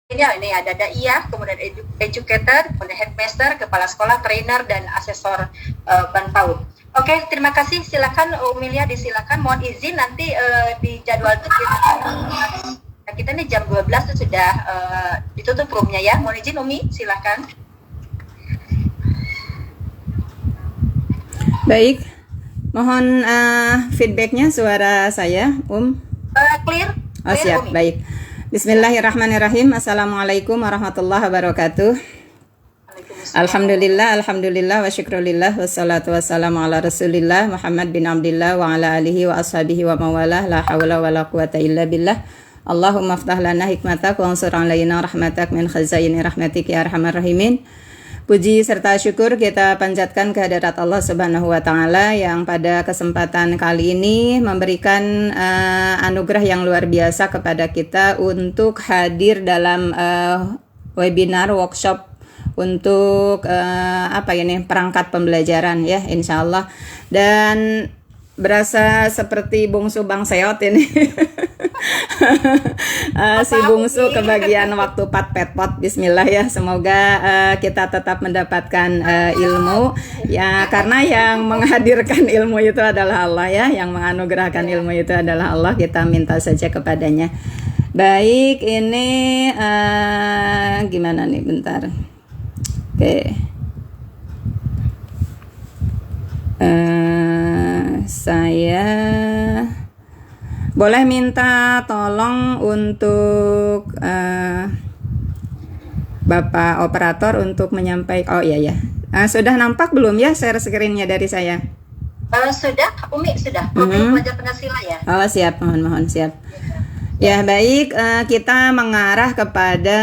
Ini ada daiyah, kemudian educator, kemudian headmaster, kepala sekolah, trainer, dan asesor Ban PAUD. Oke, terima kasih. Silakan Umilia, disilakan. Mohon izin nanti di jadwal itu kita nih jam 12 itu sudah ditutup roomnya ya. Mohon izin Umi, silakan. Baik, mohon feedbacknya suara saya, Clear? Oh siap, Umi. Baik. Bismillahirrahmanirrahim. Assalamualaikum warahmatullahi wabarakatuh. Alhamdulillah wa syukrulillah wassalatu wassalamu ala rasulillah Muhammad bin Abdillah wa ala alihi wa ashabihi wa mawalah la hawla wa la quwata illa billah. Allahumma aftah lana hikmatak wa ansur alaina rahmatak min khazaini rahmatik ya arhamar rahimin. Puji serta syukur kita panjatkan kehadirat Allah Subhanahu wa taala yang pada kesempatan kali ini memberikan anugerah yang luar biasa kepada kita untuk hadir dalam webinar workshop untuk perangkat pembelajaran ya insyaallah, dan berasa seperti bungsu Bang Seot ini. Si bungsu kebagian waktu pat-pet-pot. Bismillah ya, semoga kita tetap mendapatkan ilmu ya, karena yang menghadirkan ilmu itu adalah Allah ya, yang menganugerahkan ilmu itu adalah Allah. Kita minta saja kepadanya. Baik, ini gimana nih, bentar. Oke. Saya boleh minta tolong untuk Bapak Operator untuk menyampaikan. Oh iya. Sudah nampak belum ya share screen-nya dari saya? Sudah, Umi sudah. Profil pelajar Pancasila ya. Oh siap, mohon siap. Ya baik, kita mengarah kepada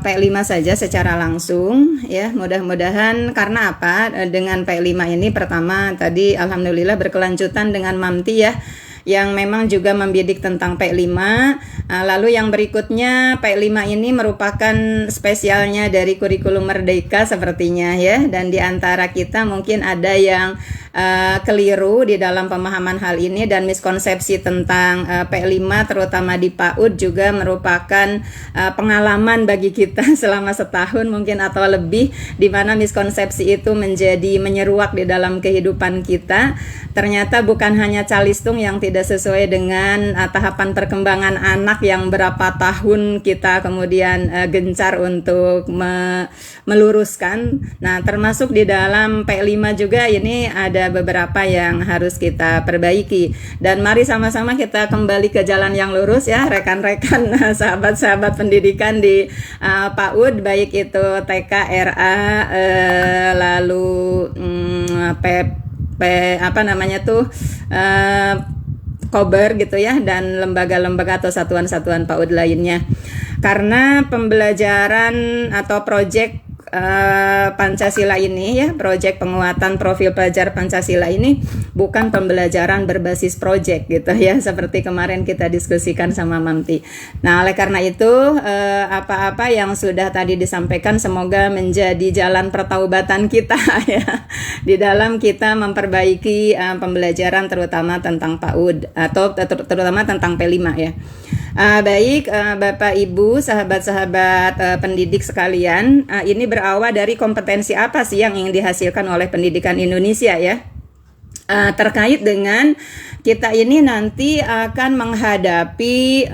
P5 saja secara langsung ya. Mudah-mudahan, karena apa, dengan P5 ini pertama tadi alhamdulillah berkelanjutan dengan Mamti ya, yang memang juga membidik tentang P5. Lalu yang berikutnya P5 ini merupakan spesialnya dari kurikulum Merdeka sepertinya ya, dan di antara kita mungkin ada yang keliru di dalam pemahaman hal ini, dan miskonsepsi tentang P5 terutama di PAUD juga merupakan pengalaman bagi kita selama setahun mungkin atau lebih, di mana miskonsepsi itu menjadi menyeruak di dalam kehidupan kita. Ternyata bukan hanya calistung yang tidak sesuai dengan tahapan perkembangan anak yang berapa tahun kita kemudian gencar untuk meluruskan. Nah, termasuk di dalam P5 juga ini ada beberapa yang harus kita perbaiki. Dan mari sama-sama kita kembali ke jalan yang lurus ya, rekan-rekan sahabat-sahabat pendidikan di PAUD, baik itu TK, RA, lalu Kober gitu ya, dan lembaga-lembaga atau satuan-satuan PAUD lainnya. Karena pembelajaran atau proyek Pancasila ini ya, proyek penguatan profil pelajar Pancasila ini bukan pembelajaran berbasis proyek gitu ya, seperti kemarin kita diskusikan sama Mamti. Nah, oleh karena itu apa-apa yang sudah tadi disampaikan semoga menjadi jalan pertaubatan kita ya, di dalam kita memperbaiki pembelajaran terutama tentang PAUD atau terutama tentang P5 ya. Baik, Bapak Ibu, sahabat-sahabat pendidik sekalian, ini berawal dari kompetensi apa sih yang ingin dihasilkan oleh pendidikan Indonesia ya? Terkait dengan kita ini nanti akan menghadapi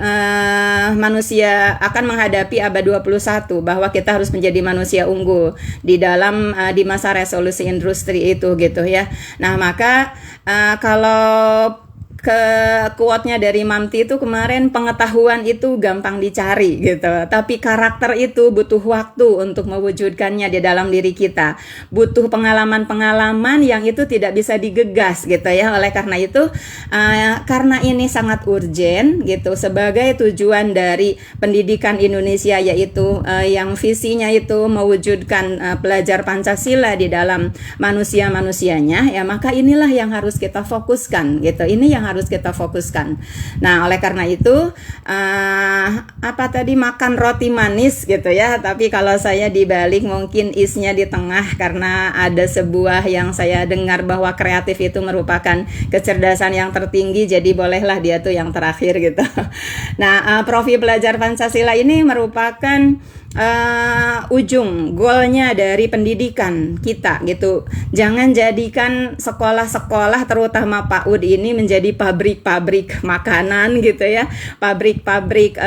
menghadapi abad 21, bahwa kita harus menjadi manusia unggul di dalam di masa revolusi industri itu gitu ya. Nah, maka kalau quote-nya dari Mamti itu kemarin, pengetahuan itu gampang dicari gitu, tapi karakter itu butuh waktu untuk mewujudkannya di dalam diri kita. Butuh pengalaman-pengalaman yang itu tidak bisa digegas gitu ya. Oleh karena itu, karena ini sangat urgen gitu, sebagai tujuan dari pendidikan Indonesia, yaitu yang visinya itu mewujudkan pelajar Pancasila di dalam manusia-manusianya ya, maka inilah yang harus kita fokuskan gitu. Ini yang harus kita fokuskan. Nah, oleh karena itu makan roti manis gitu ya, tapi kalau saya dibalik mungkin isnya di tengah, karena ada sebuah yang saya dengar bahwa kreatif itu merupakan kecerdasan yang tertinggi, jadi bolehlah dia tuh yang terakhir gitu. Nah, Profi Belajar Pancasila ini merupakan ujung goalnya dari pendidikan kita gitu. Jangan jadikan sekolah-sekolah terutama PAUD ini menjadi pabrik-pabrik makanan gitu ya, pabrik-pabrik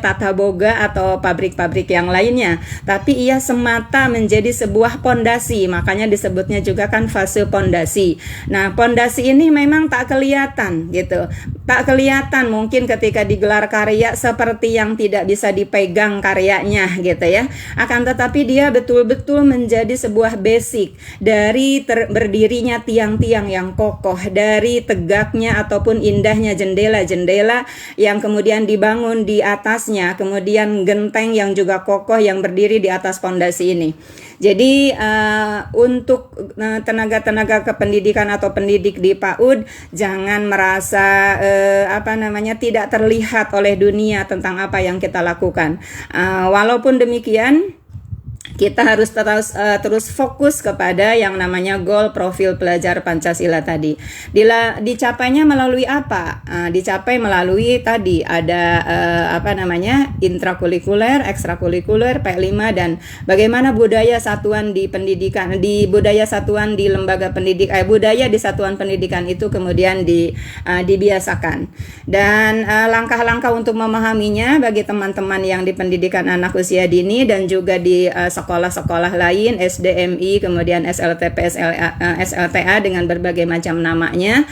tata boga atau pabrik-pabrik yang lainnya, tapi ia semata menjadi sebuah pondasi, makanya disebutnya juga kan fase pondasi. Nah, pondasi ini memang tak kelihatan gitu, tak kelihatan mungkin ketika digelar karya seperti yang tidak bisa dipegang karyanya gitu ya, akan tetapi dia betul-betul menjadi sebuah basic dari berdirinya tiang-tiang yang kokoh, dari tegaknya ataupun indahnya jendela-jendela yang kemudian dibangun di atasnya, kemudian genteng yang juga kokoh yang berdiri di atas pondasi ini. Jadi untuk tenaga-tenaga kependidikan atau pendidik di PAUD, jangan merasa tidak terlihat oleh dunia tentang apa yang kita lakukan. Walaupun demikian, kita harus terus fokus kepada yang namanya goal profil pelajar Pancasila tadi. Dicapainya melalui apa? Dicapai melalui tadi ada intrakurikuler, ekstrakurikuler, P5, dan bagaimana budaya satuan di pendidikan, budaya satuan di lembaga pendidik, budaya di satuan pendidikan itu kemudian dibiasakan. Dan langkah-langkah untuk memahaminya bagi teman-teman yang di pendidikan anak usia dini dan juga di sekolah-sekolah lain, SDMI, kemudian SLTP, SLTA dengan berbagai macam namanya,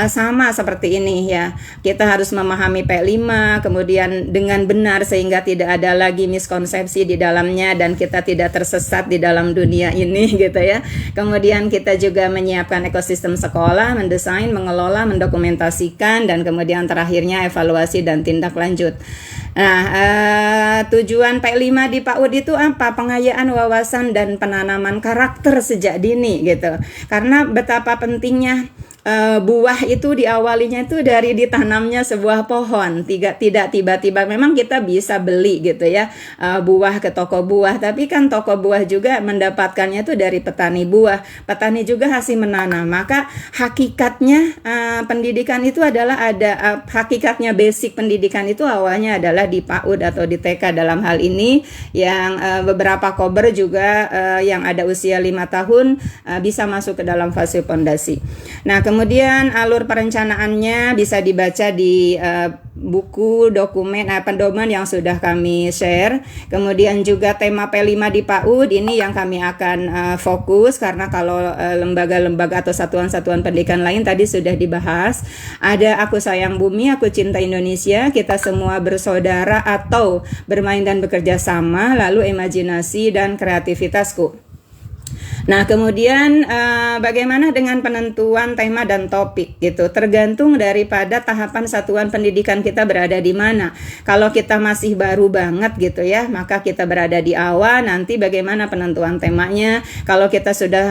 sama seperti ini ya. Kita harus memahami P5 kemudian dengan benar sehingga tidak ada lagi miskonsepsi di dalamnya dan kita tidak tersesat di dalam dunia ini gitu ya. Kemudian kita juga menyiapkan ekosistem sekolah, mendesain, mengelola, mendokumentasikan, dan kemudian terakhirnya evaluasi dan tindak lanjut. Nah, tujuan P5 di PAUD itu apa? Pengayaan wawasan dan penanaman karakter sejak dini gitu. Karena betapa pentingnya buah itu diawalinya itu dari ditanamnya sebuah pohon, tidak tiba-tiba. Memang kita bisa beli gitu ya buah ke toko buah, tapi kan toko buah juga mendapatkannya itu dari petani buah. Petani juga hasil menanam. Maka hakikatnya pendidikan itu adalah hakikatnya basic pendidikan itu awalnya adalah di PAUD atau di TK dalam hal ini, yang beberapa kober juga yang ada usia 5 tahun bisa masuk ke dalam fase pondasi. Nah, kemudian alur perencanaannya bisa dibaca di buku dokumen pedoman yang sudah kami share. Kemudian juga tema P5 di PAUD ini yang kami akan fokus, karena kalau lembaga-lembaga atau satuan-satuan pendidikan lain tadi sudah dibahas. Ada Aku Sayang Bumi, Aku Cinta Indonesia, Kita Semua Bersaudara atau Bermain dan Bekerja Sama, lalu Imajinasi dan Kreativitasku. Nah, kemudian bagaimana dengan penentuan tema dan topik gitu, tergantung daripada tahapan satuan pendidikan kita berada di mana. Kalau kita masih baru banget gitu ya, maka kita berada di awal, nanti bagaimana penentuan temanya. Kalau kita sudah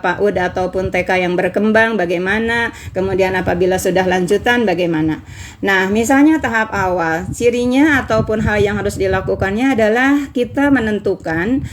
PAUD ataupun TK yang berkembang, bagaimana. Kemudian apabila sudah lanjutan, bagaimana. Nah, misalnya tahap awal, cirinya ataupun hal yang harus dilakukannya adalah kita menentukan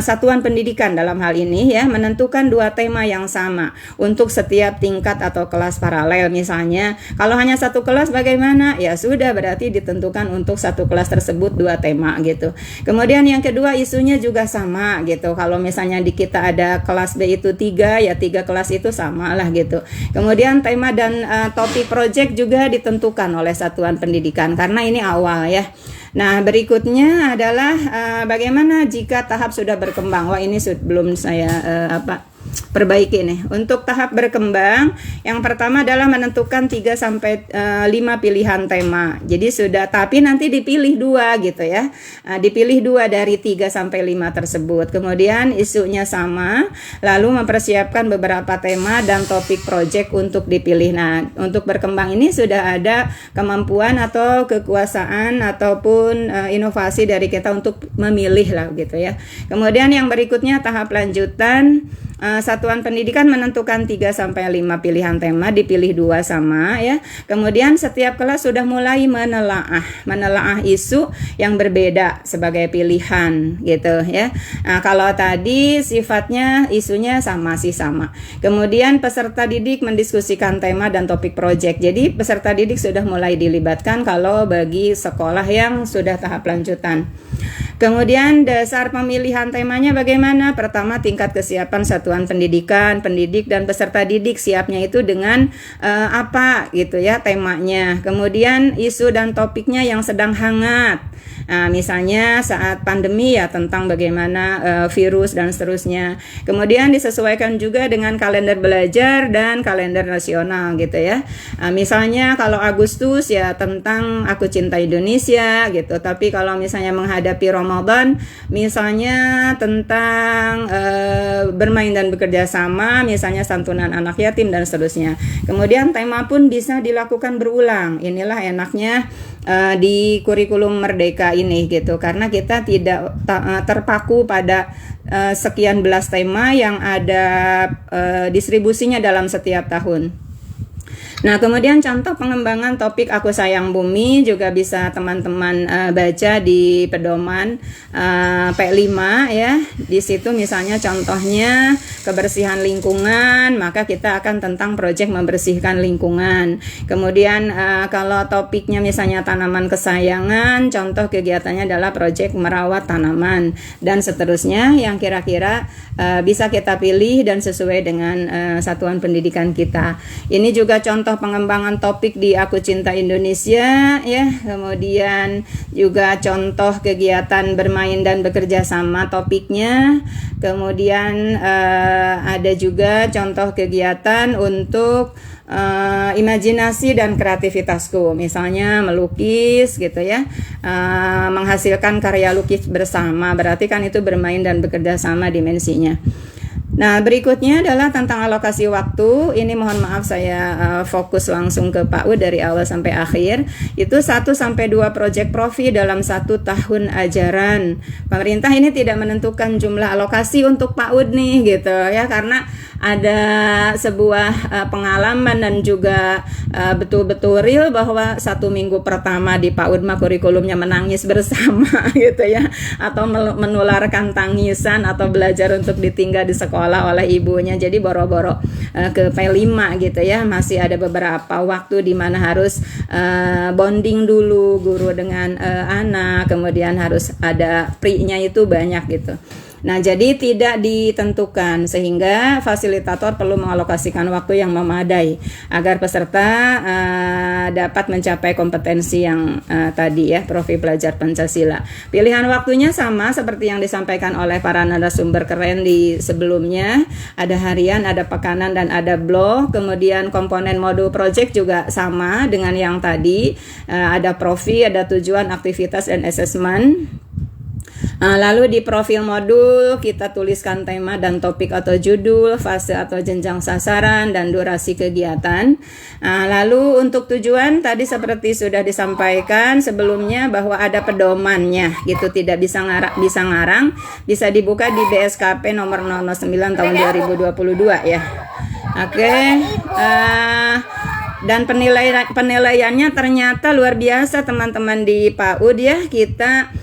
satuan pendidikan dalam hal ini ya, menentukan 2 tema yang sama untuk setiap tingkat atau kelas paralel. Misalnya kalau hanya satu kelas bagaimana? Ya sudah, berarti ditentukan untuk satu kelas tersebut 2 tema gitu. Kemudian yang kedua, isunya juga sama gitu. Kalau misalnya di kita ada kelas B itu 3, ya 3 kelas itu sama lah gitu. Kemudian tema dan topik project juga ditentukan oleh satuan pendidikan karena ini awal ya. Nah, berikutnya adalah bagaimana jika tahap sudah berkembang. Wah, ini belum saya perbaiki nih. Untuk tahap berkembang, yang pertama adalah menentukan 3 sampai 5 pilihan tema. Jadi sudah, tapi nanti dipilih 2 gitu ya. Dipilih 2 dari 3 sampai 5 tersebut. Kemudian isunya sama, lalu mempersiapkan beberapa tema dan topik project untuk dipilih. Nah, untuk berkembang ini sudah ada kemampuan atau kekuasaan ataupun inovasi dari kita untuk memilih lah gitu ya. Kemudian yang berikutnya tahap lanjutan, satuan satuan pendidikan menentukan 3 sampai 5 pilihan tema, dipilih 2 sama ya. Kemudian setiap kelas sudah mulai menelaah isu yang berbeda sebagai pilihan gitu ya. Nah, kalau tadi sifatnya isunya sama. Kemudian peserta didik mendiskusikan tema dan topik proyek. Jadi peserta didik sudah mulai dilibatkan kalau bagi sekolah yang sudah tahap lanjutan. Kemudian dasar pemilihan temanya bagaimana? Pertama, tingkat kesiapan satuan pendidikan, pendidik dan peserta didik siapnya itu dengan apa gitu ya temanya. Kemudian isu dan topiknya yang sedang hangat. Nah, misalnya saat pandemi ya tentang bagaimana virus dan seterusnya. Kemudian disesuaikan juga dengan kalender belajar dan kalender nasional gitu ya. Misalnya kalau Agustus ya tentang Aku Cinta Indonesia gitu. Tapi kalau misalnya menghadapi Ramadan misalnya tentang bermain dan bekerja sama, misalnya santunan anak yatim dan seterusnya. Kemudian tema pun bisa dilakukan berulang. Inilah enaknya di kurikulum Merdeka ini gitu, karena kita tidak terpaku pada sekian belas tema yang ada distribusinya dalam setiap tahun. Nah, kemudian contoh pengembangan topik Aku Sayang Bumi juga bisa teman-teman baca di pedoman P5 ya. Di situ misalnya contohnya kebersihan lingkungan, maka kita akan tentang proyek membersihkan lingkungan. Kemudian kalau topiknya misalnya tanaman kesayangan, contoh kegiatannya adalah proyek merawat tanaman dan seterusnya yang kira-kira bisa kita pilih dan sesuai dengan satuan pendidikan kita. Ini juga contoh pengembangan topik di Aku Cinta Indonesia ya. Kemudian juga contoh kegiatan bermain dan bekerja sama topiknya. Kemudian ada juga contoh kegiatan untuk imajinasi dan kreativitasku, misalnya melukis gitu ya, menghasilkan karya lukis bersama, berarti kan itu bermain dan bekerja sama dimensinya. Nah, berikutnya adalah tentang alokasi waktu. Ini mohon maaf saya fokus langsung ke PAUD dari awal sampai akhir. Itu 1 sampai 2 proyek profi dalam 1 tahun ajaran. Pemerintah ini tidak menentukan jumlah alokasi untuk PAUD nih gitu ya, karena ada sebuah pengalaman dan juga betul-betul real bahwa 1 minggu pertama di PAUD mah kurikulumnya menangis bersama gitu ya, atau menularkan tangisan atau belajar untuk ditinggal di sekolah oleh ibunya. Jadi boro-boro ke P5 gitu ya, masih ada beberapa waktu di mana harus bonding dulu guru dengan anak, kemudian harus ada pre-nya itu banyak gitu. Nah, jadi tidak ditentukan sehingga fasilitator perlu mengalokasikan waktu yang memadai agar peserta dapat mencapai kompetensi yang tadi ya, profil belajar Pancasila. Pilihan waktunya sama seperti yang disampaikan oleh para narasumber keren di sebelumnya. Ada harian, ada pekanan, dan ada blok. Kemudian komponen modul project juga sama dengan yang tadi. Ada profil, ada tujuan, aktivitas, dan assessment. Lalu di profil modul kita tuliskan tema dan topik atau judul, fase atau jenjang sasaran, dan durasi kegiatan. Lalu untuk tujuan tadi seperti sudah disampaikan sebelumnya bahwa ada pedomannya gitu, tidak bisa ngarang, bisa dibuka di BSKP nomor 009 tahun 2022 ya. Oke. Dan penilaiannya ternyata luar biasa teman-teman di PAUD ya. Kita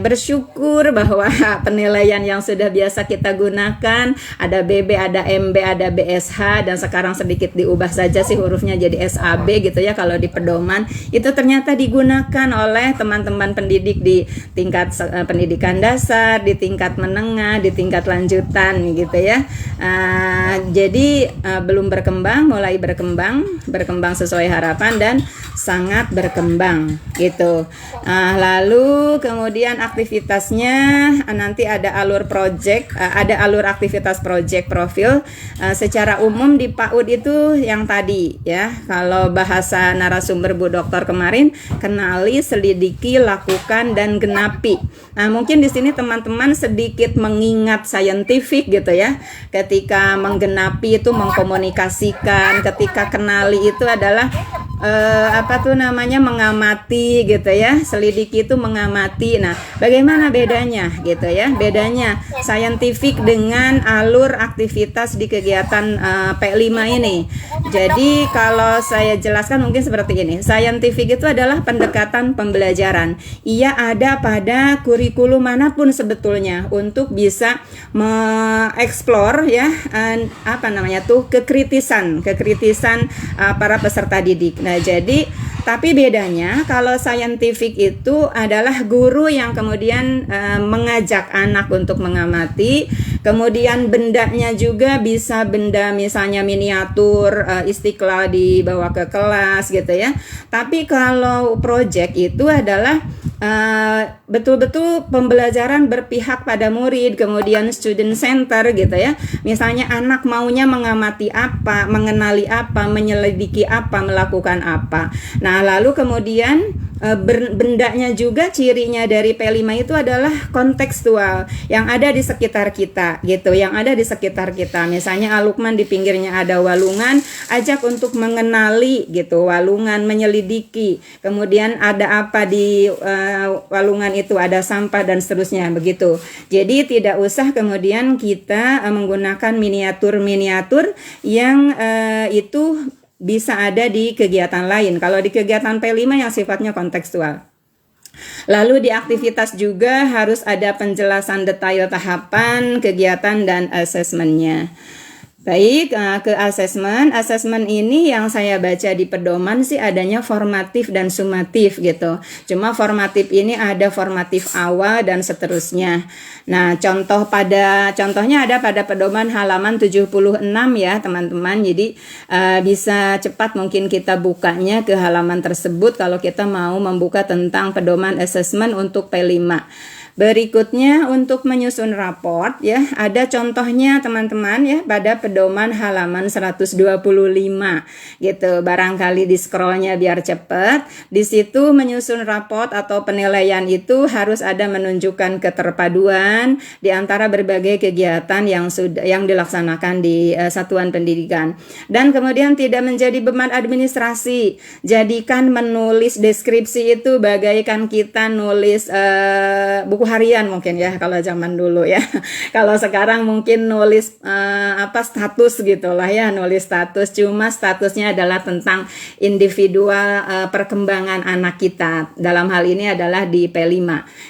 bersyukur bahwa penilaian yang sudah biasa kita gunakan, ada BB, ada MB, ada BSH, dan sekarang sedikit diubah saja sih hurufnya jadi SAB gitu ya kalau di pedoman, itu ternyata digunakan oleh teman-teman pendidik di tingkat pendidikan dasar, di tingkat menengah, di tingkat lanjutan gitu ya. Jadi belum berkembang, mulai berkembang sesuai harapan dan sangat berkembang gitu. Lalu kemudian aktivitasnya nanti ada alur project, ada alur aktivitas project profil. Secara umum di PAUD itu yang tadi ya, kalau bahasa narasumber Bu Doktor kemarin, kenali, selidiki, lakukan, dan genapi. Nah, mungkin di sini teman-teman sedikit mengingat scientific gitu ya. Ketika menggenapi itu mengkomunikasikan, ketika kenali itu adalah apa tuh namanya, mengamati gitu ya. Selidiki itu mengamati. Nah, bagaimana bedanya gitu ya? Bedanya scientific dengan alur aktivitas di kegiatan P5 ini. Jadi kalau saya jelaskan mungkin seperti ini. Scientific itu adalah pendekatan pembelajaran. Ia ada pada kurikulum manapun sebetulnya untuk bisa mengeksplor ya apa namanya tuh kekritisan para peserta didik. Nah, jadi tapi bedanya kalau scientific itu adalah guru yang kemudian mengajak anak untuk mengamati, kemudian bendanya juga bisa benda misalnya miniatur Istiqlal dibawa ke kelas gitu ya. Tapi kalau project itu adalah betul-betul pembelajaran berpihak pada murid, kemudian student center gitu ya. Misalnya anak maunya mengamati apa, mengenali apa, menyelidiki apa, melakukan apa. Nah, lalu kemudian bendanya juga, cirinya dari P5 itu adalah kontekstual yang ada di sekitar kita gitu, yang ada di sekitar kita. Misalnya Al-Luqman di pinggirnya ada walungan, ajak untuk mengenali gitu, walungan, menyelidiki. Kemudian ada apa di walungan itu, ada sampah dan seterusnya begitu. Jadi tidak usah kemudian kita menggunakan miniatur-miniatur yang itu bisa ada di kegiatan lain. Kalau di kegiatan P5 yang sifatnya kontekstual. Lalu di aktivitas juga harus ada penjelasan detail tahapan, kegiatan, dan asesmennya. Baik, ke asesmen. Asesmen ini yang saya baca di pedoman sih adanya formatif dan sumatif gitu. Cuma formatif ini ada formatif awal dan seterusnya. Nah, contohnya ada pada pedoman halaman 76 ya, teman-teman. Jadi bisa cepat mungkin kita bukanya ke halaman tersebut kalau kita mau membuka tentang pedoman asesmen untuk P5. Berikutnya untuk menyusun raport ya, ada contohnya teman-teman ya pada pedoman halaman 125 gitu. Barangkali di scrollnya biar cepat. Di situ menyusun raport atau penilaian itu harus ada menunjukkan keterpaduan di antara berbagai kegiatan yang dilaksanakan di satuan pendidikan. Dan kemudian tidak menjadi beban administrasi. Jadikan menulis deskripsi itu bagaikan kita nulis buku harian mungkin ya kalau zaman dulu ya. Kalau sekarang mungkin nulis status gitulah ya, nulis status, cuma statusnya adalah tentang individual perkembangan anak kita. Dalam hal ini adalah di P5.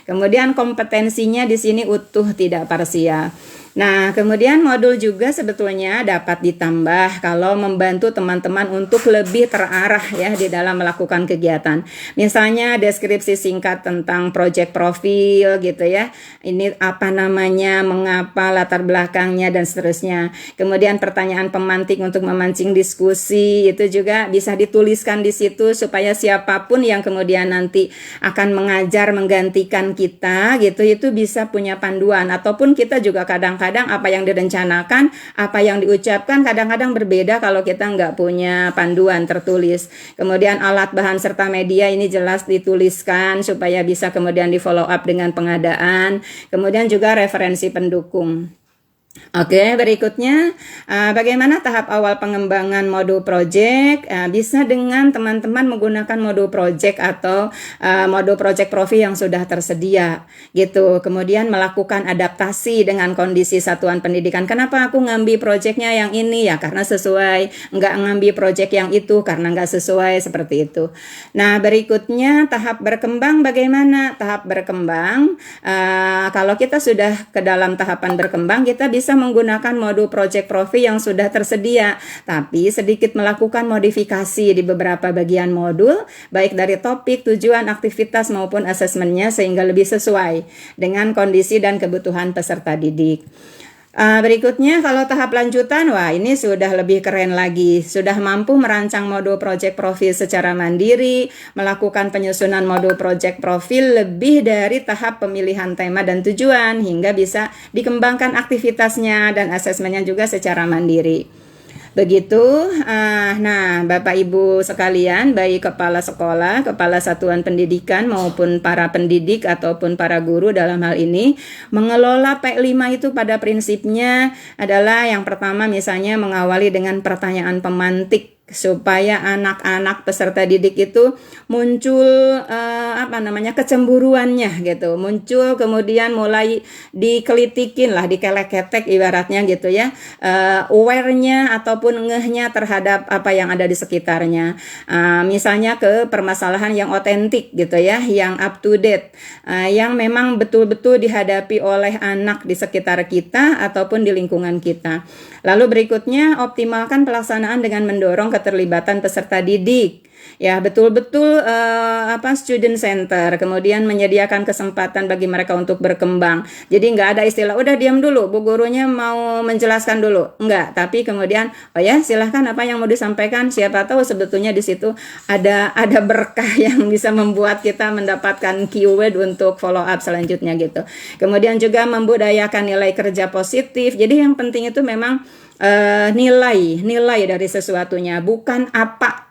Kemudian kompetensinya di sini utuh tidak parsial. Nah, kemudian modul juga sebetulnya dapat ditambah kalau membantu teman-teman untuk lebih terarah ya di dalam melakukan kegiatan. Misalnya deskripsi singkat tentang project profil gitu ya. Ini apa namanya, mengapa, latar belakangnya, dan seterusnya. Kemudian pertanyaan pemantik untuk memancing diskusi itu juga bisa dituliskan di situ supaya siapapun yang kemudian nanti akan mengajar menggantikan kita gitu, itu bisa punya panduan. Ataupun kita juga kadang-kadang apa yang direncanakan, apa yang diucapkan kadang-kadang berbeda kalau kita nggak punya panduan tertulis. Kemudian alat, bahan, serta media ini jelas dituliskan supaya bisa kemudian di follow up dengan pengadaan. Kemudian juga referensi pendukung. Oke, berikutnya bagaimana tahap awal pengembangan modul project? Bisa dengan teman-teman menggunakan modul project atau modul project profil yang sudah tersedia gitu. Kemudian melakukan adaptasi dengan kondisi satuan pendidikan. Kenapa aku ngambil projectnya yang ini? Ya karena sesuai, nggak ngambil project yang itu karena nggak sesuai, seperti itu. Nah, berikutnya tahap berkembang bagaimana? Tahap berkembang, kalau kita sudah ke dalam tahapan berkembang, kita bisa menggunakan modul project profil yang sudah tersedia, tapi sedikit melakukan modifikasi di beberapa bagian modul, baik dari topik, tujuan, aktivitas maupun asesmennya sehingga lebih sesuai dengan kondisi dan kebutuhan peserta didik. Berikutnya kalau tahap lanjutan, wah ini sudah lebih keren lagi. Sudah mampu merancang modul project profil secara mandiri, melakukan penyusunan modul project profil lebih dari tahap pemilihan tema dan tujuan, hingga bisa dikembangkan aktivitasnya dan asesmennya juga secara mandiri. Begitu. Nah, Bapak Ibu sekalian, baik kepala sekolah, kepala satuan pendidikan maupun para pendidik ataupun para guru dalam hal ini, mengelola P5 itu pada prinsipnya adalah yang pertama misalnya mengawali dengan pertanyaan pemantik supaya anak-anak peserta didik itu muncul kecemburuannya gitu, muncul kemudian mulai dikelitikin lah, dikelek-ketek ibaratnya gitu ya, aware-nya ataupun ngehnya terhadap apa yang ada di sekitarnya, misalnya ke permasalahan yang otentik gitu ya, yang up to date, yang memang betul-betul dihadapi oleh anak di sekitar kita ataupun di lingkungan kita. Lalu berikutnya, optimalkan pelaksanaan dengan mendorong keterlibatan peserta didik. Ya, betul-betul student center, kemudian menyediakan kesempatan bagi mereka untuk berkembang. Jadi nggak ada istilah, udah diam dulu, bu gurunya mau menjelaskan dulu. Enggak, tapi kemudian, oh ya silahkan apa yang mau disampaikan, siapa tahu sebetulnya di situ ada berkah yang bisa membuat kita mendapatkan keyword untuk follow up selanjutnya gitu. Kemudian juga membudayakan nilai kerja positif. Jadi yang penting itu memang nilai dari sesuatunya, bukan apanya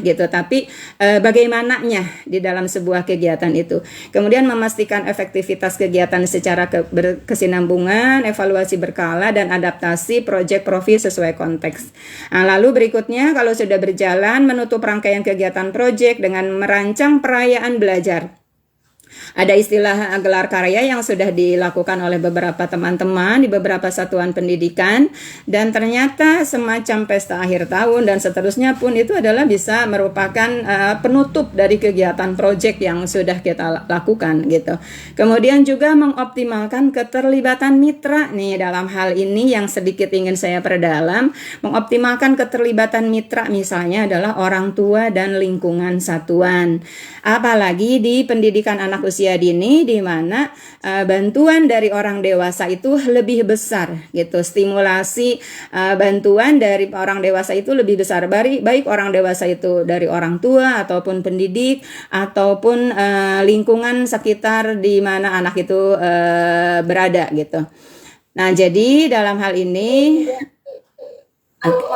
gitu, tapi bagaimananya di dalam sebuah kegiatan itu. Kemudian memastikan efektivitas kegiatan secara berkesinambungan, evaluasi berkala, dan adaptasi proyek profil sesuai konteks. Nah, lalu berikutnya, kalau sudah berjalan, menutup rangkaian kegiatan proyek dengan merancang perayaan belajar. Ada istilah gelar karya yang sudah dilakukan oleh beberapa teman-teman di beberapa satuan pendidikan, dan ternyata semacam pesta akhir tahun dan seterusnya pun itu adalah bisa merupakan penutup dari kegiatan proyek yang sudah kita lakukan gitu. Kemudian juga mengoptimalkan keterlibatan mitra nih dalam hal ini yang sedikit ingin saya perdalam. Mengoptimalkan keterlibatan mitra misalnya adalah orang tua dan lingkungan satuan. Apalagi di pendidikan anak usia dini, di mana bantuan dari orang dewasa itu lebih besar gitu. Stimulasi bantuan dari orang dewasa itu lebih besar, baik orang dewasa itu dari orang tua ataupun pendidik ataupun lingkungan sekitar di mana anak itu berada gitu. Nah, jadi dalam hal ini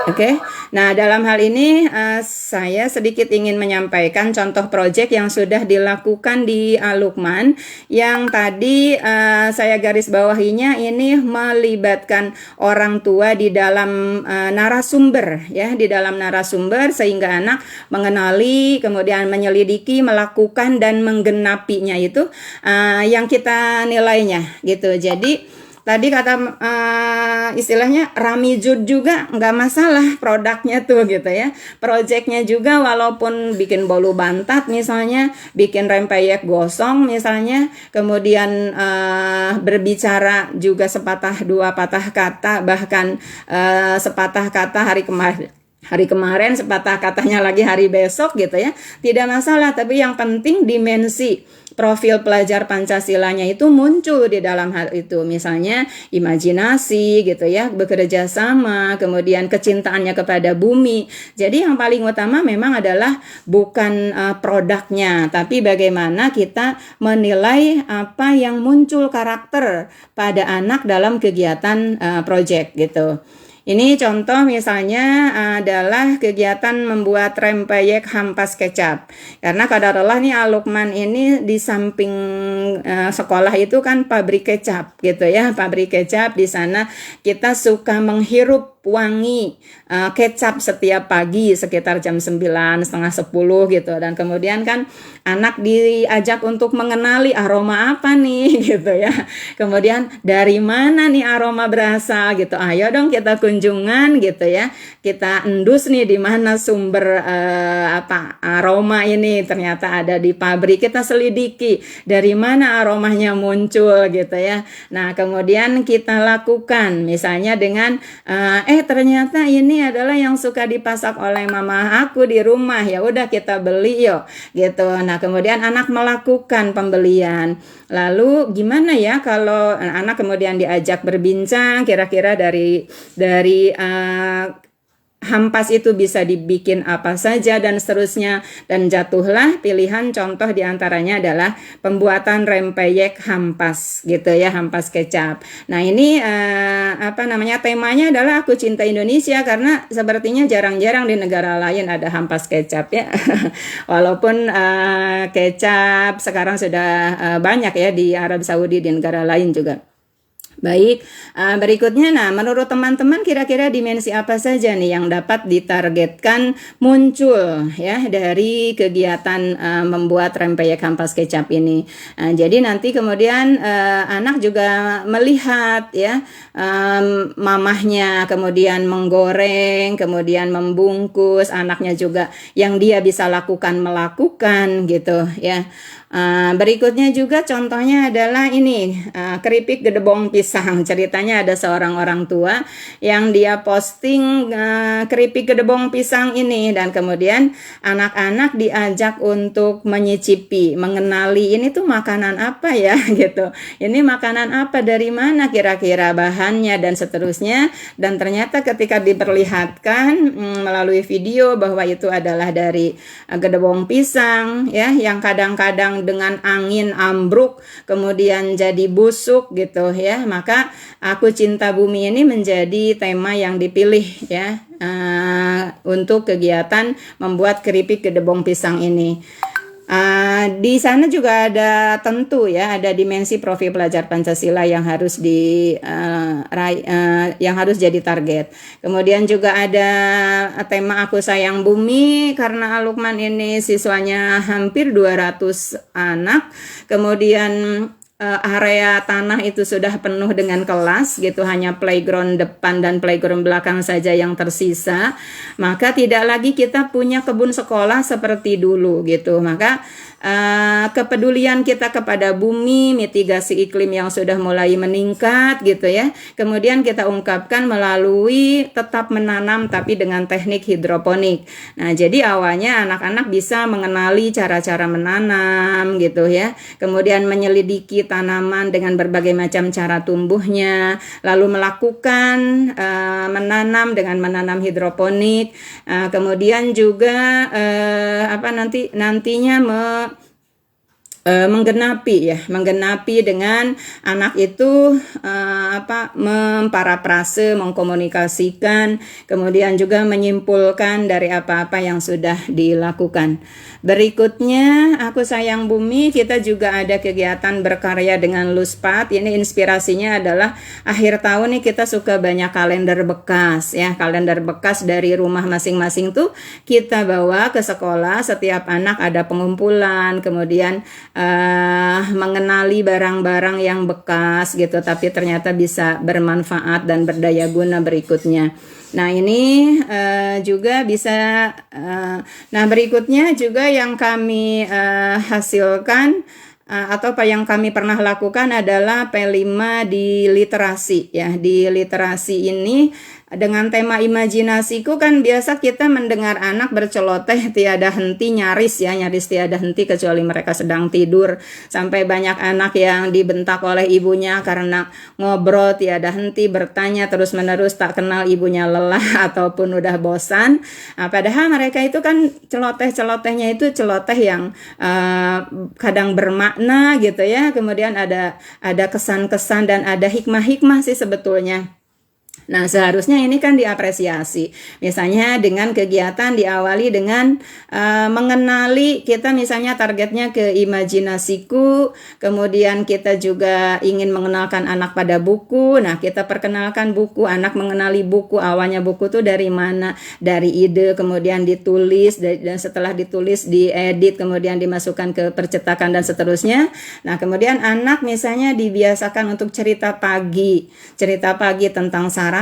Oke. Nah, dalam hal ini saya sedikit ingin menyampaikan contoh proyek yang sudah dilakukan di Al-Luqman, yang tadi saya garis bawahinya ini melibatkan orang tua di dalam narasumber ya, di dalam narasumber sehingga anak mengenali, kemudian menyelidiki, melakukan dan menggenapinya itu yang kita nilainya gitu. Jadi tadi kata istilahnya ramijud juga nggak masalah produknya tuh gitu ya. Proyeknya juga walaupun bikin bolu bantat misalnya, bikin rempeyek gosong misalnya, kemudian berbicara juga sepatah dua patah kata, bahkan sepatah kata hari kemarin, sepatah katanya lagi hari besok gitu ya. Tidak masalah, tapi yang penting dimensi profil pelajar Pancasilanya itu muncul di dalam hal itu. Misalnya imajinasi gitu ya, bekerja sama, kemudian kecintaannya kepada bumi. Jadi yang paling utama memang adalah bukan produknya, tapi bagaimana kita menilai apa yang muncul karakter pada anak dalam kegiatan proyek gitu. Ini contoh misalnya adalah kegiatan membuat rempeyek hampas kecap. Karena kadarullah nih Al-Luqman ini di samping sekolah itu kan pabrik kecap gitu ya, pabrik kecap. Di sana kita suka menghirup wangi kecap setiap pagi sekitar jam 9, setengah 10 gitu. Dan kemudian kan anak diajak untuk mengenali aroma apa nih gitu ya. Kemudian dari mana nih aroma berasal gitu. Ayo dong kita kunjungan gitu ya. Kita endus nih di mana sumber aroma ini, ternyata ada di pabrik. Kita selidiki dari mana aromanya muncul gitu ya. Nah, kemudian kita lakukan misalnya dengan ternyata ini adalah yang suka dipasak oleh mama aku di rumah, ya udah kita beli yuk gitu. Nah, kemudian anak melakukan pembelian. Lalu gimana ya kalau anak kemudian diajak berbincang kira-kira dari hampas itu bisa dibikin apa saja dan seterusnya, dan jatuhlah pilihan contoh diantaranya adalah pembuatan rempeyek hampas gitu ya, hampas kecap. Nah, ini temanya adalah Aku Cinta Indonesia, karena sepertinya jarang-jarang di negara lain ada hampas kecap ya. Walaupun kecap sekarang sudah banyak ya di Arab Saudi, di negara lain juga. Baik, berikutnya, nah menurut teman-teman kira-kira dimensi apa saja nih yang dapat ditargetkan muncul ya dari kegiatan membuat rempeyek Kampas Kecap ini. Jadi nanti kemudian anak juga melihat ya mamahnya kemudian menggoreng, kemudian membungkus, anaknya juga yang dia bisa melakukan gitu ya. Berikutnya juga contohnya adalah ini keripik gedebong pisang. Ceritanya ada seorang orang tua yang dia posting keripik gedebong pisang ini, dan kemudian anak-anak diajak untuk menyicipi, mengenali ini tuh makanan apa ya gitu. Ini makanan apa, dari mana kira-kira bahannya dan seterusnya. Dan ternyata ketika diperlihatkan melalui video bahwa itu adalah dari gedebong pisang ya, yang kadang-kadang dengan angin ambruk kemudian jadi busuk gitu ya, maka Aku Cinta Bumi ini menjadi tema yang dipilih ya untuk kegiatan membuat keripik gedebong pisang ini. Di sana juga ada tentu ya, ada dimensi profil pelajar Pancasila yang harus yang harus jadi target. Kemudian juga ada tema Aku Sayang Bumi, karena Lukman ini siswanya hampir 200 anak. Kemudian area tanah itu sudah penuh dengan kelas gitu, hanya playground depan dan playground belakang saja yang tersisa. Maka tidak lagi kita punya kebun sekolah seperti dulu gitu. Maka kepedulian kita kepada bumi, mitigasi iklim yang sudah mulai meningkat gitu ya. Kemudian kita ungkapkan melalui tetap menanam tapi dengan teknik hidroponik. Nah, jadi awalnya anak-anak bisa mengenali cara-cara menanam gitu ya. Kemudian menyelidiki tanaman dengan berbagai macam cara tumbuhnya, lalu melakukan menanam dengan menanam hidroponik. Kemudian juga nantinya menggenapi dengan anak itu memparafrase, mengkomunikasikan, kemudian juga menyimpulkan dari apa-apa yang sudah dilakukan. Berikutnya Aku Sayang Bumi, kita juga ada kegiatan berkarya dengan Luspat. Ini inspirasinya adalah akhir tahun nih kita suka banyak kalender bekas ya, kalender bekas dari rumah masing-masing tuh kita bawa ke sekolah. Setiap anak ada pengumpulan, kemudian mengenali barang-barang yang bekas gitu, tapi ternyata bisa bermanfaat dan berdaya guna berikutnya. Nah, ini juga bisa. Nah, berikutnya juga yang kami hasilkan atau apa yang kami pernah lakukan adalah P5 di literasi ya. Di literasi ini dengan tema imajinasiku, kan biasa kita mendengar anak berceloteh tiada henti, nyaris tiada henti kecuali mereka sedang tidur, sampai banyak anak yang dibentak oleh ibunya karena ngobrol tiada henti, bertanya terus menerus, tak kenal ibunya lelah ataupun udah bosan. Padahal mereka itu kan celotehnya itu celoteh yang kadang bermakna gitu ya, kemudian ada kesan-kesan dan ada hikmah-hikmah sih sebetulnya. Nah, seharusnya ini kan diapresiasi. Misalnya dengan kegiatan diawali dengan mengenali, kita misalnya targetnya ke imajinasiku, kemudian kita juga ingin mengenalkan anak pada buku. Nah, kita perkenalkan buku, anak mengenali buku, awalnya buku itu dari mana, dari ide, kemudian ditulis, dan setelah ditulis diedit, kemudian dimasukkan ke percetakan dan seterusnya. Nah, kemudian anak misalnya dibiasakan untuk cerita pagi tentang sarapan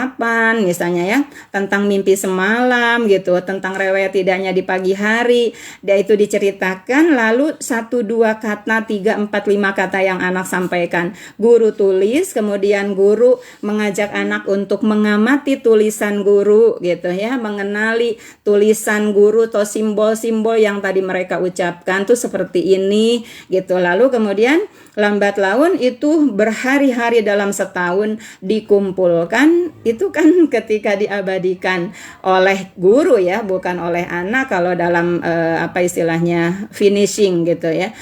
misalnya ya, tentang mimpi semalam gitu, tentang rewel tidaknya di pagi hari. Dia itu diceritakan, lalu 1, 2 kata, 3, 4, 5 kata yang anak sampaikan. Guru tulis, kemudian guru mengajak anak untuk mengamati tulisan guru gitu ya, mengenali tulisan guru atau simbol-simbol yang tadi mereka ucapkan tuh seperti ini gitu. Lalu kemudian lambat laun itu berhari-hari dalam setahun dikumpulkan itu kan ketika diabadikan oleh guru ya, bukan oleh anak kalau dalam apa istilahnya finishing gitu ya.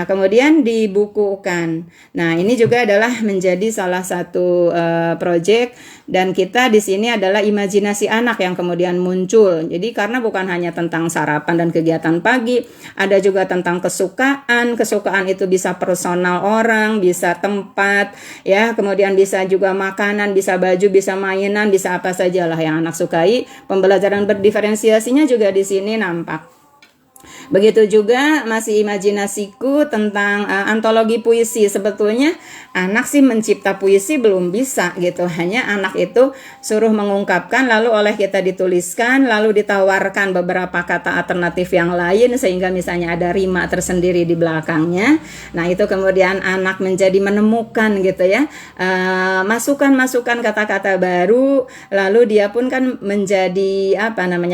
Kemudian dibukukan. Nah, ini juga adalah menjadi salah satu proyek, dan kita di sini adalah imajinasi anak yang kemudian muncul. Jadi karena bukan hanya tentang sarapan dan kegiatan pagi, ada juga tentang kesukaan. Kesukaan itu bisa personal orang, bisa tempat, ya, kemudian bisa juga makanan, bisa baju, bisa mainan, bisa apa sajalah yang anak sukai. Pembelajaran berdiferensiasinya juga di sini nampak. Begitu juga masih imajinasiku tentang antologi puisi. Sebetulnya anak sih mencipta puisi belum bisa gitu. Hanya anak itu suruh mengungkapkan, lalu oleh kita dituliskan, lalu ditawarkan beberapa kata alternatif yang lain sehingga misalnya ada rima tersendiri di belakangnya. Nah, itu kemudian anak menjadi menemukan gitu ya, masukan-masukan kata-kata baru, lalu dia pun kan menjadi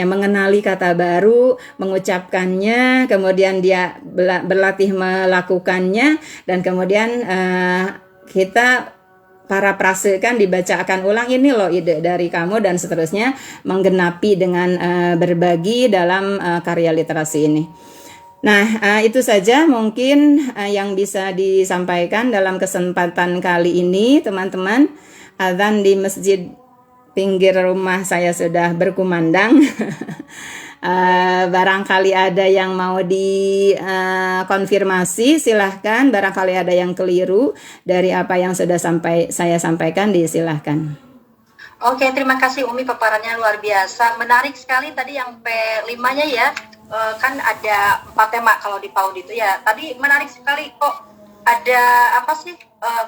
mengenali kata baru, mengucapkannya, kemudian dia berlatih melakukannya, dan kemudian kita paraphrasekan, dibacakan ulang, ini loh ide dari kamu, dan seterusnya, menggenapi dengan berbagi dalam karya literasi ini. Nah, itu saja mungkin yang bisa disampaikan dalam kesempatan kali ini, teman-teman. Adzan di masjid pinggir rumah saya sudah berkumandang. Barangkali ada yang mau dikonfirmasi, silahkan. Barangkali ada yang keliru dari apa yang sudah saya sampaikan, disilahkan. Oke, terima kasih Umi, paparannya luar biasa. Menarik sekali tadi yang P5-nya ya. Kan ada 4 tema kalau di PAUD itu ya. Tadi menarik sekali, kok ada apa sih,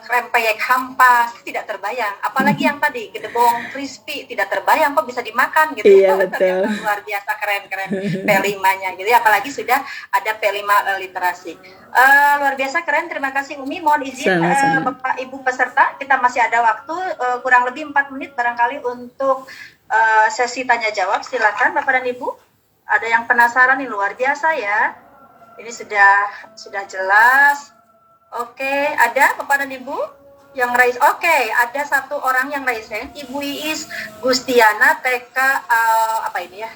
krempeyek hampas, tidak terbayang. Apalagi yang tadi gedebong crispy, tidak terbayang kok bisa dimakan gitu. Iya, betul. Luar biasa, keren P5-nya gitu ya. Apalagi sudah ada P5 literasi. Luar biasa keren, terima kasih Umi. Mohon izin Bapak Ibu peserta, kita masih ada waktu kurang lebih 4 menit barangkali untuk sesi tanya jawab. Silakan Bapak dan Ibu. Ada yang penasaran nih, luar biasa ya. Ini sudah jelas. Oke, ada Bapak dan Ibu yang raise? Oke, ada satu orang yang raise hand, Ibu Iis Gustiana TK apa ini ya?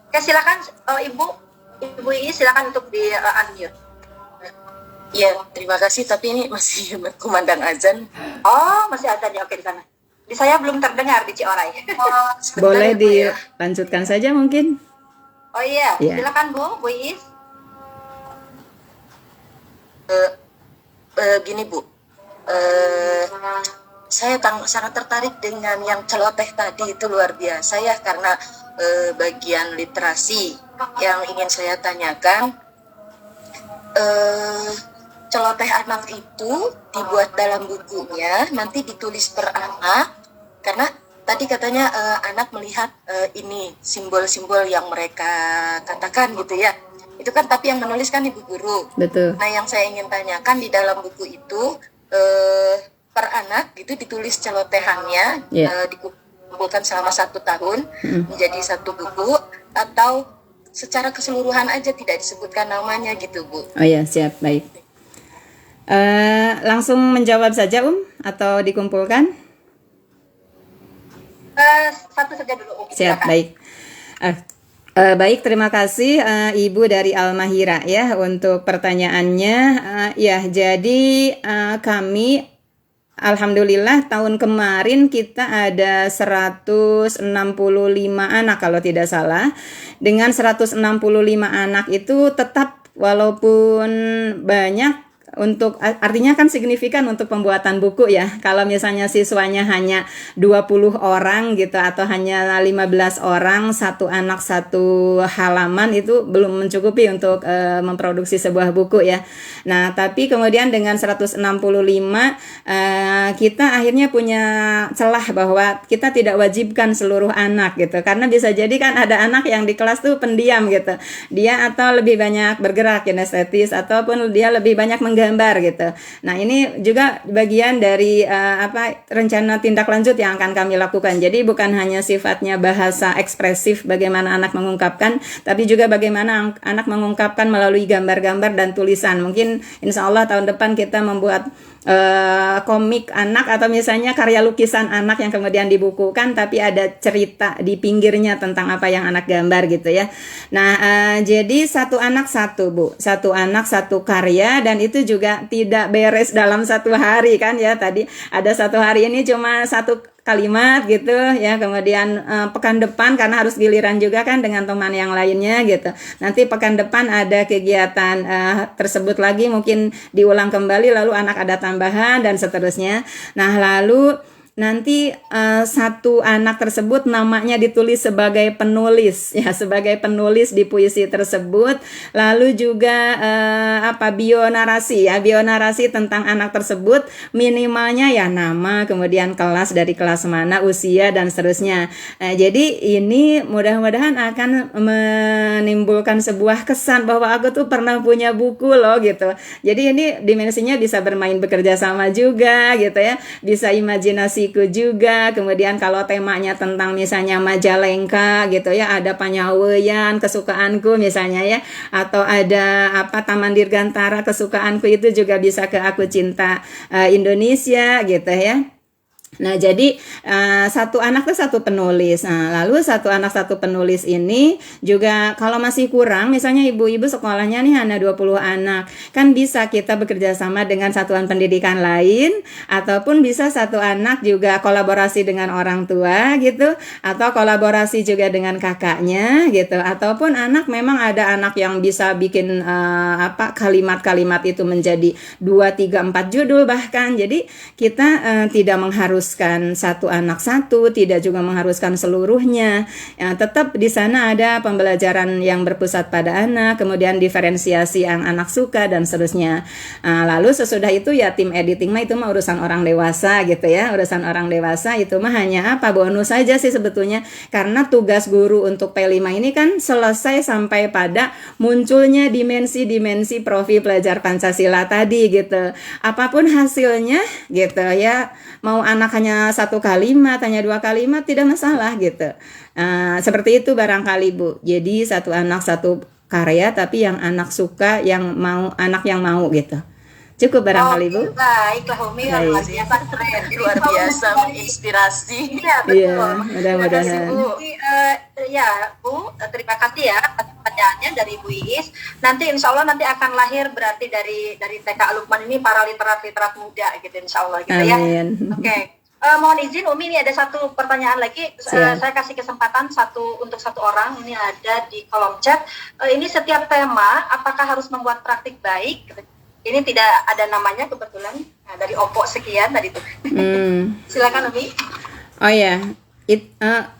Oke, silakan Ibu Iis, silakan untuk di unmute. Iya, terima kasih, tapi ini masih berkumandang azan. Oh, masih azan ya, oke di sana. Di saya belum terdengar di Ciorai. Boleh dilanjutkan saja mungkin. Oh iya, silakan Bu Iis. Gini Bu, saya sangat tertarik dengan yang celoteh tadi, itu luar biasa ya, karena bagian literasi yang ingin saya tanyakan, celoteh anak itu dibuat dalam bukunya, nanti ditulis per anak, karena tadi katanya anak melihat ini simbol-simbol yang mereka katakan gitu ya. Itu kan tapi yang menulis kan ibu guru. Betul. Nah, yang saya ingin tanyakan, di dalam buku itu per anak itu ditulis celotehannya, dikumpulkan selama 1 tahun menjadi satu buku, atau secara keseluruhan aja tidak disebutkan namanya gitu Bu. Oh ya, siap, baik. Langsung menjawab saja atau dikumpulkan? Satu saja dulu. Siap, baik. Baik, terima kasih Ibu dari Al-Mahira ya untuk pertanyaannya. Ya, jadi kami alhamdulillah tahun kemarin kita ada 165 anak kalau tidak salah. Dengan 165 anak itu tetap walaupun banyak, untuk artinya kan signifikan untuk pembuatan buku ya. Kalau misalnya siswanya hanya 20 orang gitu, atau hanya 15 orang, satu anak satu halaman, itu belum mencukupi untuk memproduksi sebuah buku ya. Nah, tapi kemudian dengan 165 kita akhirnya punya celah bahwa kita tidak wajibkan seluruh anak gitu. Karena bisa jadi kan ada anak yang di kelas tuh pendiam gitu. Dia atau lebih banyak bergerak kinestetis, ataupun dia lebih banyak menggerak menggambar gitu. Nah, ini juga bagian dari rencana tindak lanjut yang akan kami lakukan. Jadi bukan hanya sifatnya bahasa ekspresif bagaimana anak mengungkapkan, tapi juga bagaimana anak mengungkapkan melalui gambar-gambar dan tulisan. Mungkin insya Allah tahun depan kita membuat komik anak atau misalnya karya lukisan anak yang kemudian dibukukan tapi ada cerita di pinggirnya tentang apa yang anak gambar gitu ya. Nah, jadi satu anak satu Bu, satu anak satu karya, dan itu juga tidak beres dalam satu hari kan ya. Tadi ada satu hari ini cuma satu kalimat gitu ya, kemudian pekan depan karena harus giliran juga kan dengan teman yang lainnya gitu, nanti pekan depan ada kegiatan tersebut lagi mungkin diulang kembali, lalu anak ada tambahan dan seterusnya. Nah, lalu nanti satu anak tersebut namanya ditulis sebagai penulis ya, sebagai penulis di puisi tersebut. Lalu juga bionarasi ya, bionarasi tentang anak tersebut, minimalnya ya nama, kemudian kelas, dari kelas mana, usia dan seterusnya. Jadi ini mudah-mudahan akan menimbulkan sebuah kesan bahwa aku tuh pernah punya buku loh gitu. Jadi ini dimensinya bisa bermain bekerja sama juga gitu ya, bisa imajinasi juga. Kemudian kalau temanya tentang misalnya Majalengka gitu ya, ada Panyaweyan kesukaanku misalnya ya, atau ada Taman Dirgantara kesukaanku, itu juga bisa ke Aku Cinta Indonesia gitu ya. Nah, jadi satu anak tuh satu penulis. Nah, lalu satu anak satu penulis ini juga kalau masih kurang, misalnya ibu-ibu sekolahnya nih hanya 20 anak, kan bisa kita bekerja sama dengan satuan pendidikan lain, ataupun bisa satu anak juga kolaborasi dengan orang tua gitu, atau kolaborasi juga dengan kakaknya gitu, ataupun anak memang ada anak yang bisa bikin kalimat-kalimat itu menjadi 2, 3, 4 judul bahkan. Jadi kita tidak mengharuskan satu anak satu, tidak juga mengharuskan seluruhnya. Ya, tetap di sana ada pembelajaran yang berpusat pada anak, kemudian diferensiasi yang anak suka dan seterusnya. Lalu sesudah itu ya tim editing itu mah urusan orang dewasa gitu ya. Urusan orang dewasa itu mah hanya bonus saja sih sebetulnya. Karena tugas guru untuk P5 ini kan selesai sampai pada munculnya dimensi-dimensi profil pelajar Pancasila tadi gitu. Apapun hasilnya gitu ya, mau anak hanya satu kalimat, hanya 2 kalimat, tidak masalah gitu. Seperti itu barangkali Bu. Jadi satu anak satu karya, tapi yang anak suka, yang mau, anak yang mau gitu. Cukup barangkali Bu. Baiklah Umi, luar biasa keren, luar biasa, menginspirasi. Iya betul. Iya, mudah-mudahan. Bu, terima kasih ya atas pertanyaannya dari Bu Iis. Nanti insya Allah nanti akan lahir berarti dari TK Al-Lukman ini para literat muda gitu insya Allah gitu ya. Oke. Mohon izin Umi, ini ada satu pertanyaan lagi. Saya kasih kesempatan untuk satu orang. Ini ada di kolom chat. Ini setiap tema apakah harus membuat praktik baik? Ini tidak ada namanya kebetulan. Nah, dari Oppo sekian tadi itu. Silakan Umi. Oh ya,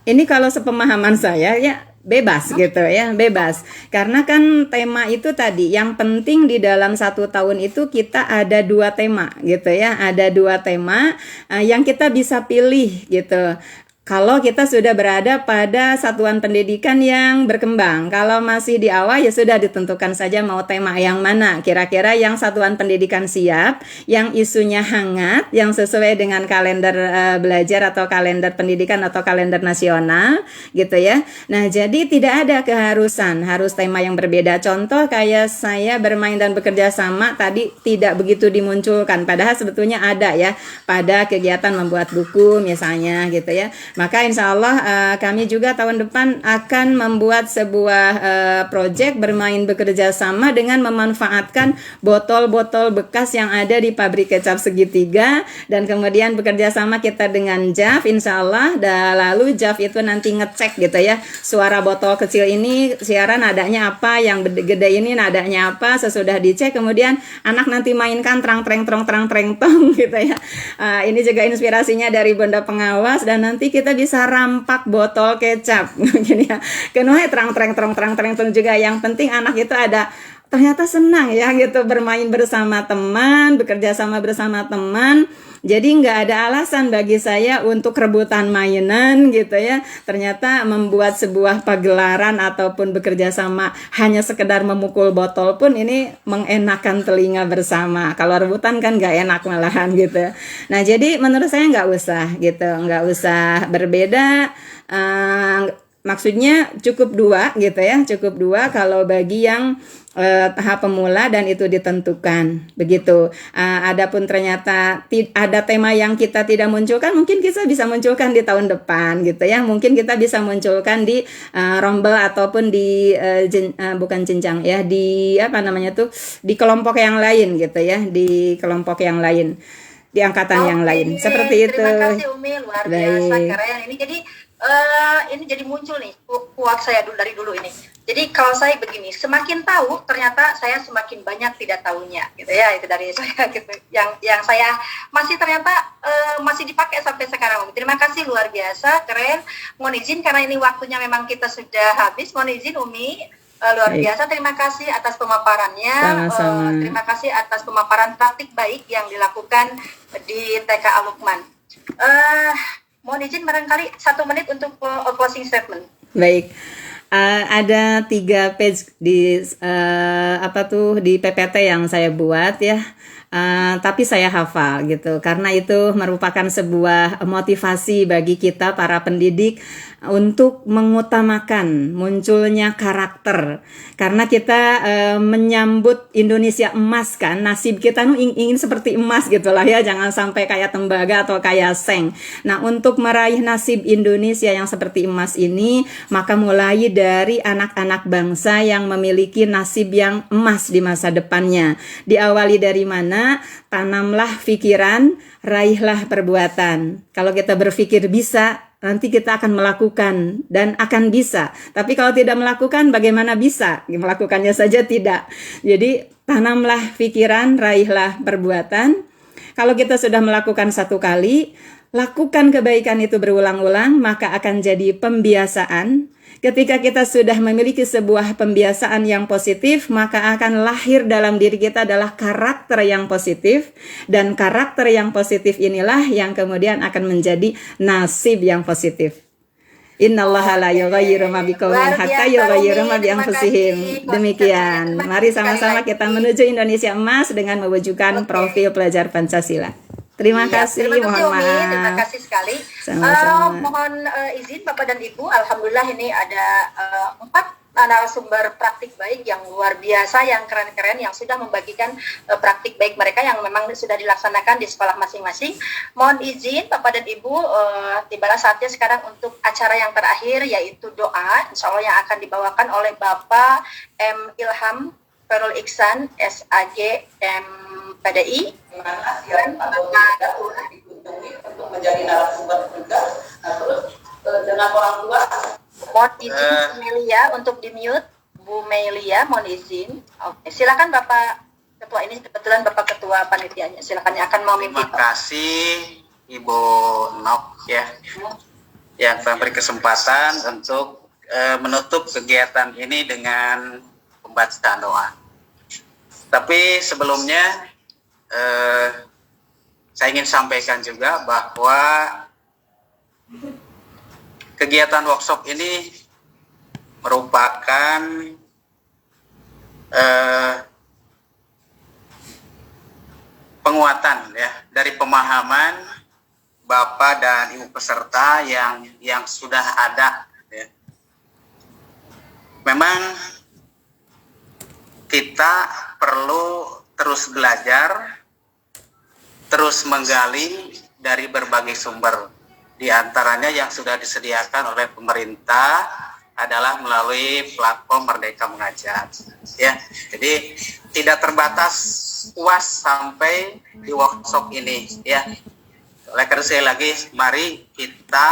ini kalau sepemahaman saya ya bebas gitu ya, bebas. Karena kan tema itu tadi, yang penting di dalam 1 tahun itu kita ada 2 tema gitu ya, ada 2 tema yang kita bisa pilih gitu. Kalau kita sudah berada pada satuan pendidikan yang berkembang, kalau masih di awal ya sudah ditentukan saja mau tema yang mana. Kira-kira yang satuan pendidikan siap, yang isunya hangat, yang sesuai dengan kalender belajar atau kalender pendidikan atau kalender nasional gitu ya. Nah, jadi tidak ada keharusan harus tema yang berbeda. Contoh kayak saya bermain dan bekerja sama tadi tidak begitu dimunculkan, padahal sebetulnya ada ya pada kegiatan membuat buku misalnya gitu ya. Maka insya Allah kami juga tahun depan akan membuat sebuah proyek bermain bekerja sama dengan memanfaatkan botol-botol bekas yang ada di pabrik kecap segitiga, dan kemudian bekerja sama kita dengan JAF insya Allah. Lalu JAF itu nanti ngecek gitu ya, suara botol kecil ini siaran nadanya apa, yang gede ini nadanya apa. Sesudah dicek kemudian anak nanti mainkan terang-tereng tong gitu ya. Ini juga inspirasinya dari Bunda Pengawas, dan nanti kita bisa rampak botol kecap gini ya. Kenapa terang-tereng juga, yang penting anak itu ada ternyata senang ya gitu bermain bersama teman, bekerja sama bersama teman. Jadi nggak ada alasan bagi saya untuk rebutan mainan gitu ya. Ternyata membuat sebuah pagelaran ataupun bekerja sama hanya sekedar memukul botol pun ini mengenakan telinga bersama. Kalau rebutan kan nggak enak malahan gitu. Nah jadi menurut saya nggak usah gitu, nggak usah berbeda. Maksudnya cukup 2 gitu ya, cukup 2 kalau bagi yang tahap pemula dan itu ditentukan begitu. Adapun ternyata ada tema yang kita tidak munculkan, mungkin kita bisa munculkan di tahun depan gitu ya. Mungkin kita bisa munculkan di rombel ataupun di bukan jenjang ya, di apa namanya tuh, di kelompok yang lain gitu ya, di kelompok yang lain, di angkatan yang lain. Seperti itu. Terima kasih Umi, luar biasa keren ini. Jadi ini jadi muncul nih kuat saya dari dulu ini. Jadi kalau saya begini, semakin tahu ternyata saya semakin banyak tidak tahunya gitu ya, itu dari saya gitu. Yang saya masih ternyata masih dipakai sampai sekarang. Terima kasih luar biasa, keren. Mohon izin karena ini waktunya memang kita sudah habis. Mohon izin Umi, luar biasa. Terima kasih atas pemaparannya. Terima kasih atas pemaparan praktik baik yang dilakukan di TK Al-Lukman. Mohon izin barangkali 1 menit untuk closing statement. Baik. Ada 3 page di di PPT yang saya buat ya. Tapi saya hafal gitu karena itu merupakan sebuah motivasi bagi kita para pendidik untuk mengutamakan munculnya karakter, karena kita menyambut Indonesia emas kan, nasib kita ingin seperti emas gitulah ya, jangan sampai kayak tembaga atau kayak seng. Nah untuk meraih nasib Indonesia yang seperti emas ini, maka mulai dari anak-anak bangsa yang memiliki nasib yang emas di masa depannya. Diawali dari mana? Tanamlah pikiran, raihlah perbuatan. Kalau kita berpikir bisa, nanti kita akan melakukan dan akan bisa. Tapi kalau tidak melakukan, bagaimana bisa? Melakukannya saja tidak. Jadi tanamlah pikiran, raihlah perbuatan. Kalau kita sudah melakukan 1 kali, lakukan kebaikan itu berulang-ulang, maka akan jadi pembiasaan. Ketika kita sudah memiliki sebuah pembiasaan yang positif, maka akan lahir dalam diri kita adalah karakter yang positif, dan karakter yang positif inilah yang kemudian akan menjadi nasib yang positif. Innallaha la yughayyiru ma biqaumin hatta yughayyiru ma bi anfusihim. Demikian. Mari sama-sama kita menuju Indonesia emas dengan mewujudkan profil pelajar Pancasila. Terima kasih, mohon maaf. Terima kasih sekali. Mohon izin Bapak dan Ibu, alhamdulillah ini ada 4 narasumber praktik baik yang luar biasa, yang keren-keren, yang sudah membagikan praktik baik mereka yang memang sudah dilaksanakan di sekolah masing-masing. Mohon izin Bapak dan Ibu, tibalah saatnya sekarang untuk acara yang terakhir, yaitu doa, insya Allah yang akan dibawakan oleh Bapak M. Ilham Ferul Iksan, SAG MPDI. Terima kasih Bapak dikunjungi untuk menjadi narasumber juga, terus dengan orang tua. Mohon izin Bu Melia untuk di-mute. Bu Melia, mohon izin. Oke, silakan Bapak Ketua, ini kebetulan Bapak Ketua panitianya. Silakan yang akan memimpin. Terima kasih Ibu Nok ya, yang telah beri kesempatan untuk menutup kegiatan ini dengan pembacaan doa. Tapi sebelumnya saya ingin sampaikan juga bahwa kegiatan workshop ini merupakan penguatan ya dari pemahaman Bapak dan Ibu peserta yang sudah ada ya. Memang kita perlu terus belajar, terus menggali dari berbagai sumber. Di antaranya yang sudah disediakan oleh pemerintah adalah melalui platform Merdeka Mengajar. Ya, jadi tidak terbatas UAS sampai di workshop ini. Ya, oleh karena sekali lagi, mari kita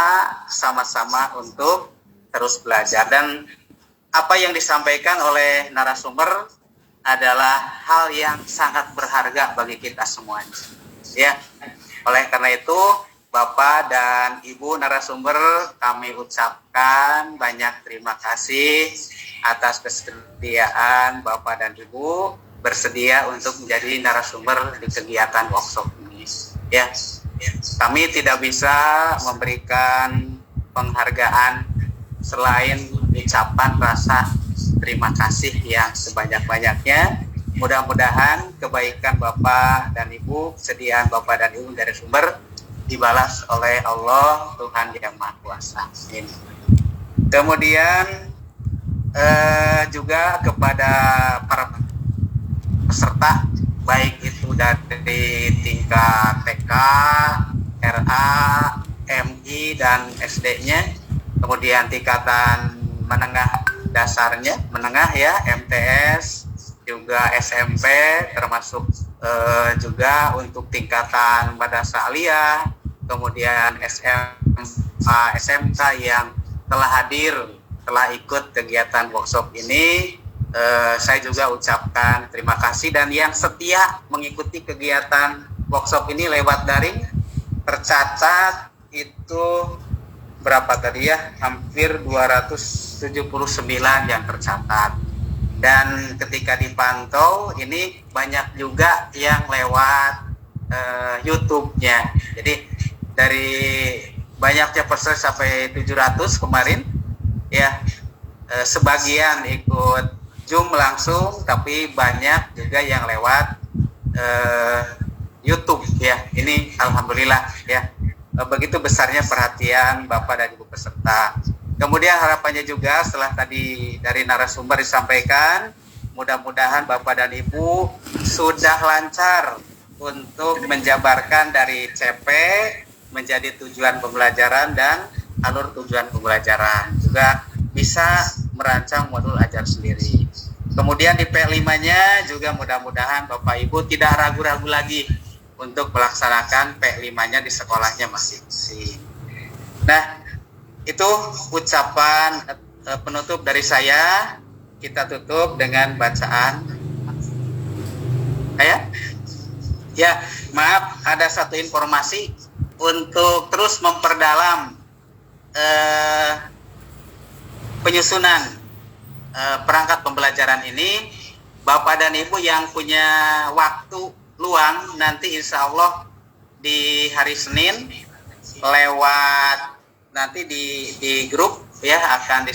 sama-sama untuk terus belajar, dan apa yang disampaikan oleh narasumber adalah hal yang sangat berharga bagi kita semuanya. Ya, oleh karena itu Bapak dan Ibu narasumber, kami ucapkan banyak terima kasih atas kesediaan Bapak dan Ibu bersedia untuk menjadi narasumber di kegiatan workshop ini. Ya, kami tidak bisa memberikan penghargaan selain ucapan rasa terima kasih yang sebanyak-banyaknya. Mudah-mudahan kebaikan Bapak dan Ibu, kesediaan Bapak dan Ibu dari sumber dibalas oleh Allah Tuhan Yang Maha Kuasa. Amin. Kemudian juga kepada para peserta, baik itu dari tingkat TK, RA, MI dan SD-nya, kemudian tingkatan menengah dasarnya, menengah ya, MTS, juga SMP, termasuk juga untuk tingkatan madrasah aliyah, kemudian SMA, SMK yang telah hadir, telah ikut kegiatan workshop ini. Saya juga ucapkan terima kasih, dan yang setia mengikuti kegiatan workshop ini lewat daring tercatat itu berapa tadi ya, hampir 279 yang tercatat. Dan ketika dipantau ini banyak juga yang lewat YouTube-nya. Jadi dari banyaknya peserta sampai 700 kemarin ya, sebagian ikut Zoom langsung, tapi banyak juga yang lewat YouTube ya. Ini alhamdulillah ya. Begitu besarnya perhatian Bapak dan Ibu peserta. Kemudian harapannya juga setelah tadi dari narasumber disampaikan, mudah-mudahan Bapak dan Ibu sudah lancar untuk menjabarkan dari CP menjadi tujuan pembelajaran dan alur tujuan pembelajaran. Juga bisa merancang modul ajar sendiri. Kemudian di P5-nya juga mudah-mudahan Bapak Ibu tidak ragu-ragu lagi untuk melaksanakan P5-nya di sekolahnya masing-masing. Nah, itu ucapan penutup dari saya. Kita tutup dengan bacaan. Ya, maaf, ada satu informasi untuk terus memperdalam penyusunan perangkat pembelajaran ini. Bapak dan Ibu yang punya waktu luang, nanti insya Allah di hari Senin lewat nanti di grup ya akan